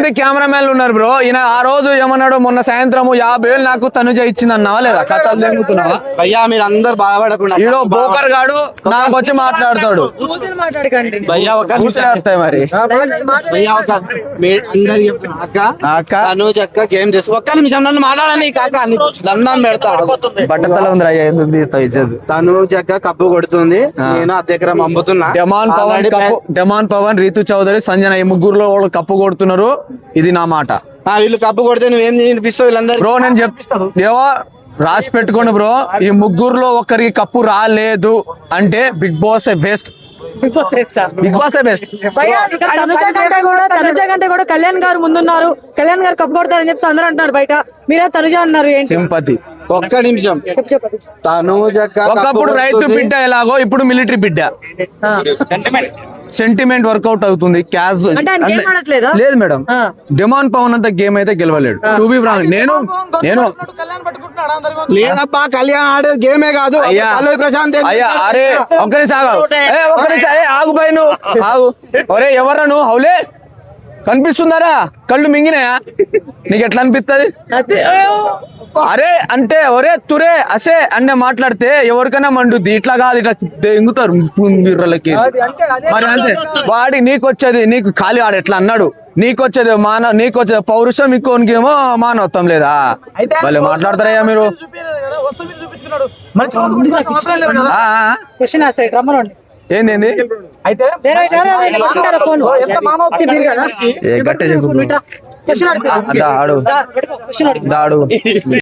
మంది కెమెరామెన్లు ఉన్నారు బ్రో. ఈయన ఆ రోజు ఏమన్నాడు, మొన్న సాయంత్రం 50,000 నాకు తనుజ ఇచ్చింది అన్నావా లేదా? కథలు లేముతున్నావా భయ్యా? మీరు అందరు బాధపడకుండా ఈడో బోకర్ గాడు నాకు వచ్చి మాట్లాడతాడు. భయ్యా ఒక వస్తాయి మరి భయ్యా ఒక అందరు అక్క తనూజ్ అక్క గేమ్ చేసి ఒక్క నిమిషం నన్ను మాట్లాడని కాక దండం పెడతా. బట్టతల ఉందిరా, ఎందుకు తీస్తావు ఇచ్చేది? తనూజ్ అక్క కప్పు కొడుతుంది, నేను అర్ధ ఎకరం అమ్ముతున్నా. డెమాన్ పవన్, రీతు చౌదరి, సంజన ఈ ముగ్గురులో వాళ్ళు కప్పు కొడుతున్నారు. ఇది నా మాట. వీళ్ళు కప్పు కొడితే నువ్వేం వినిపిస్తావు వీళ్ళందరూ? బ్రో నేను చెప్తాను ఏవో రాసి పెట్టుకోండి బ్రో. ఈ ముగ్గురులో ఒకరికి కప్పు రాలేదు అంటే Bigg Boss best. Bigg Boss best. Tanuja కంటే కూడా కళ్యాణ్ గారు ముందున్నారు. కళ్యాణ్ గారు కప్పు కొడతారని చెప్పి అందరూ అంటున్నారు బయట. మీరే తనుజ అన్నారు. సింపతి. ఒక్క నిమిషం. తనూజ్ అక్క ఒకప్పుడు రైతు బిడ్డ ఎలాగో ఇప్పుడు మిలిటరీ బిడ్డ. సెంటిమెంట్ వర్కౌట్ అవుతుంది. క్యాష్ లేదు మేడం. డెమాన్ పవన్ అంత గేమ్ అయితే గెలవలేడు. టు బి ఫ్రాంక్ నేను లేదప్పా, కళ్యాణ్ ఆడే గేమే కాదు. ప్రశాంత్ అయ్యా అరే ఒక్కరి ఆగు పై నువ్వు ఆగు. ఒరే ఎవర్రా నువ్వు? హౌలే కనిపిస్తుందారా? కళ్ళు మింగినాయా? నీకు ఎట్లా అనిపిస్తుంది? అరే అంటే ఒరే తురే అసే అన్న మాట్లాడితే ఎవరికైనా మండుద్ది. ఇట్లా కాదు, ఇట్లా దెంగుతారు వీర్రలకి. మరి అంతే వాడి నీకొచ్చేది, నీకు ఖాళీ ఆడు ఎట్లా అన్నాడు, నీకొచ్చేది నీకొచ్చేది పౌరుషం, ఇంకోనికేమో మానవత్వం లేదా? వాళ్ళు మాట్లాడతారయ్యా మీరు. ఏంది గట్టే చెప్పు.